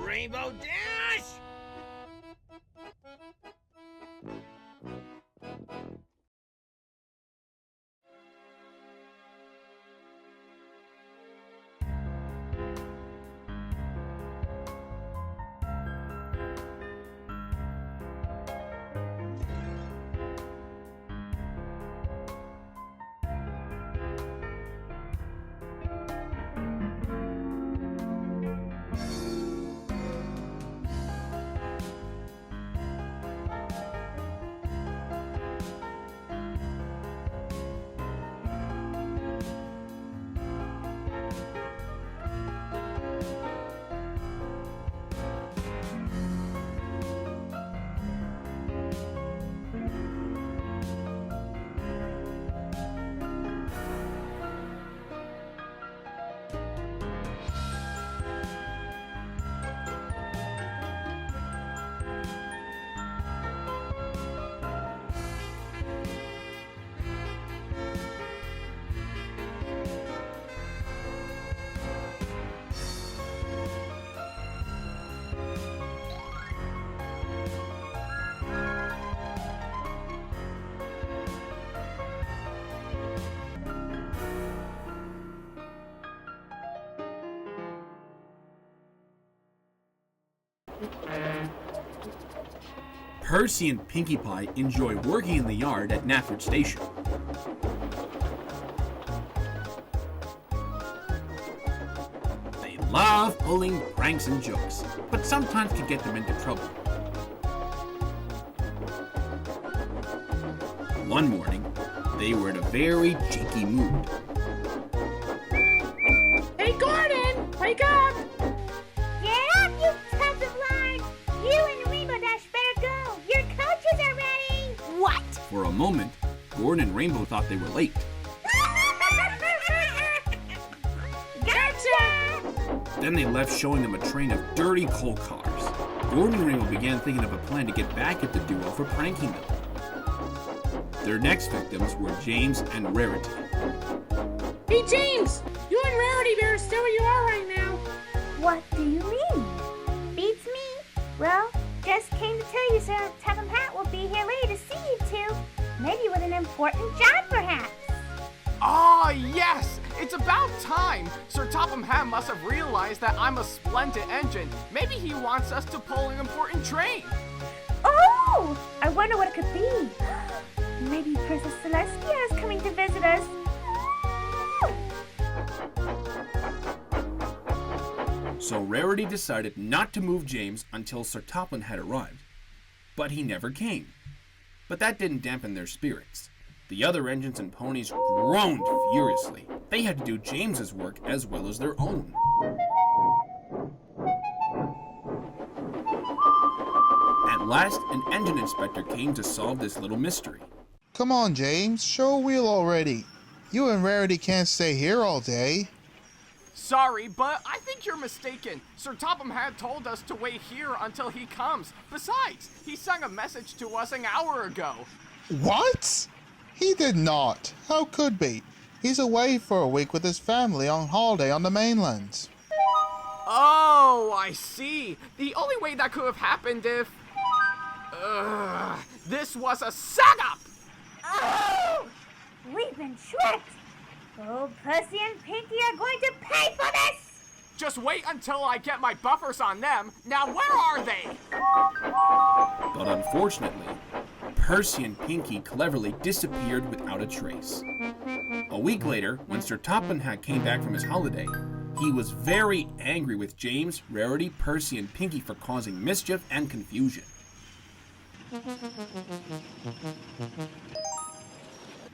Rainbow Dash! Percy and Pinkie Pie enjoy working in the yard at Knapford Station. They love pulling pranks and jokes, but sometimes can get them into trouble. One morning, they were in a very cheeky mood. Hey, Gordon! Wake up! Get up, you tubs of lard! You and Rainbow Dash better go! Your coaches are ready! What? For a moment, Gordon and Rainbow thought they were late. Gotcha! Then they left, showing them a train of dirty coal cars. Gordon and Rainbow began thinking of a plan to get back at the duo for pranking them. Their next victims were James and Rarity. Hey, James! You and Rarity better stay where you are right now. What do you mean? Beats me. Well, just came to tell you, Sir Hatt will be here later to see you two. Maybe with an important job, perhaps. Ah, yes! It's about time! Sir Topham Hatt must have realized that I'm a splendid engine. Maybe he wants us to pull an important train. Oh! I wonder what it could be. Maybe Princess Celestia is coming to visit us. So Rarity decided not to move James until Sir Topham had arrived. But he never came. But that didn't dampen their spirits. The other engines and ponies groaned furiously. They had to do James's work as well as their own. At last, an engine inspector came to solve this little mystery. Come on, James, show a wheel already. You and Rarity can't stay here all day. Sorry, but I think you're mistaken. Sir Topham Hatt told us to wait here until he comes. Besides, he sent a message to us an hour ago. What? He did not. How could be? He's away for a week with his family on holiday on the mainland. Oh, I see. The only way that could have happened if... this was a setup! Oh! We've been tricked! Oh, Percy and Pinkie are going to pay for this! Just wait until I get my buffers on them. Now, where are they? But unfortunately, Percy and Pinkie cleverly disappeared without a trace. A week later, when Sir Topham Hatt came back from his holiday, he was very angry with James, Rarity, Percy, and Pinkie for causing mischief and confusion.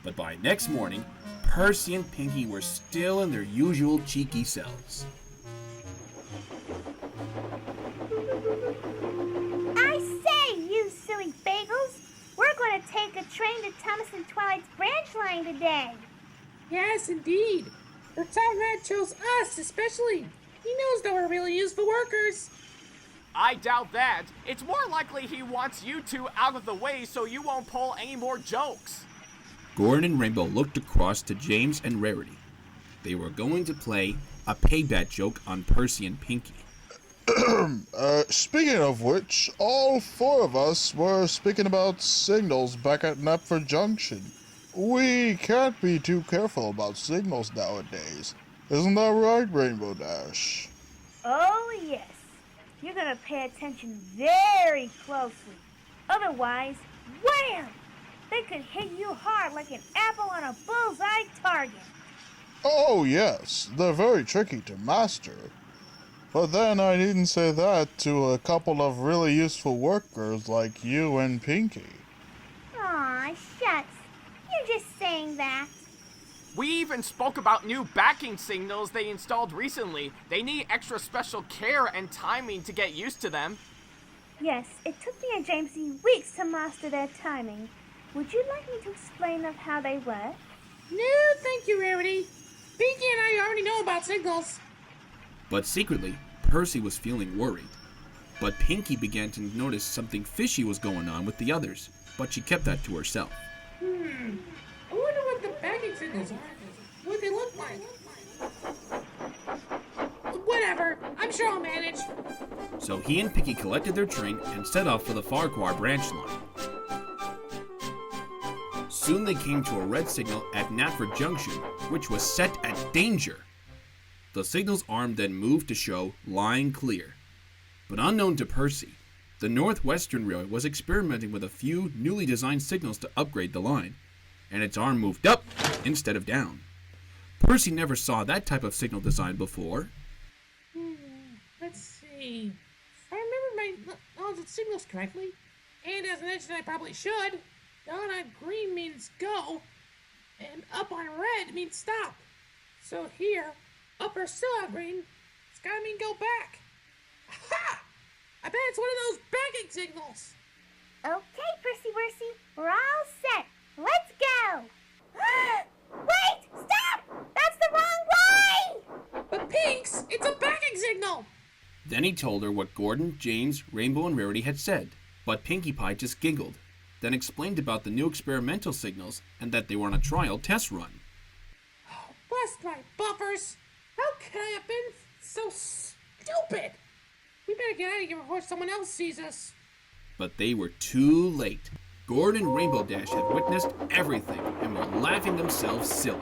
But by next morning, Percy and Pinky were still in their usual cheeky selves. I say, you silly bagels, we're going to take a train to Thomas and Twilight's branch line today. Yes, indeed. Sir Topham Hatt chose us especially. He knows that we're really useful workers. I doubt that. It's more likely he wants you two out of the way so you won't pull any more jokes. Gordon and Rainbow looked across to James and Rarity. They were going to play a payback joke on Percy and Pinky. Speaking of which, all four of us were speaking about signals back at Knapford Junction. We can't be too careful about signals nowadays. Isn't that right, Rainbow Dash? Oh, yes. You're going to pay attention very closely. Otherwise, wham! They could hit you hard like an apple on a bullseye target. Oh, yes. They're very tricky to master. But then I needn't say that to a couple of really useful workers like you and Pinky. Aw, shucks. You're just saying that. We even spoke about new backing signals they installed recently. They need extra special care and timing to get used to them. Yes, it took me and Jamesy weeks to master their timing. Would you like me to explain of how they work? No, thank you, Rarity. Pinky and I already know about signals. But secretly, Percy was feeling worried. But Pinky began to notice something fishy was going on with the others, but she kept that to herself. I wonder what the backing signals are. What they look like. Whatever, I'm sure I'll manage. So he and Pinky collected their train and set off for the Farquhar branch line. Soon they came to a red signal at Knapford Junction, which was set at danger. The signal's arm then moved to show line clear. But unknown to Percy, the Northwestern Railway was experimenting with a few newly designed signals to upgrade the line, and its arm moved up instead of down. Percy never saw that type of signal design before. Let's see. If I remember my knowledge of signals correctly, and as an engine I probably should, down on green means go, and up on red means stop. So here, up or still on green, it's gotta mean go back. Ha! I bet it's one of those backing signals. Okay, Percy Wersey, we're all set. Let's go! Wait! Stop! That's the wrong way! But Pinks, it's a backing signal! Then he told her what Gordon, James, Rainbow, and Rarity had said, but Pinkie Pie just giggled, then explained about the new experimental signals and that they were on a trial test run. Oh, bless my buffers! How could I have been so stupid? We better get out of here before someone else sees us. But they were too late. Gordon and Rainbow Dash had witnessed everything and were laughing themselves silly.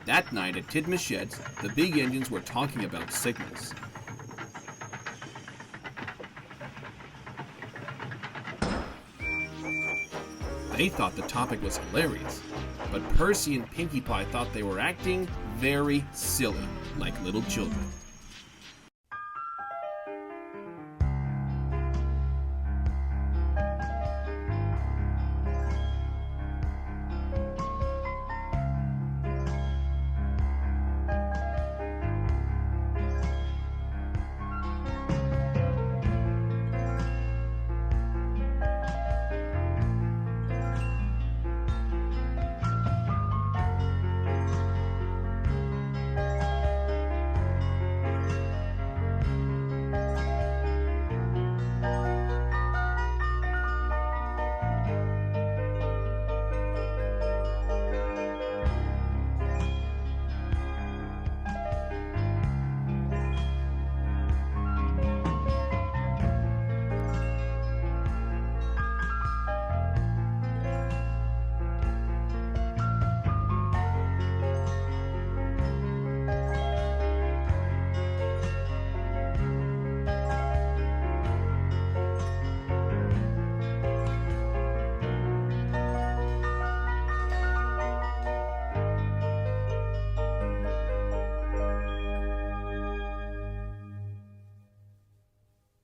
That night at Tidmouth Sheds, the big engines were talking about signals. They thought the topic was hilarious, but Percy and Pinkie Pie thought they were acting very silly, like little children.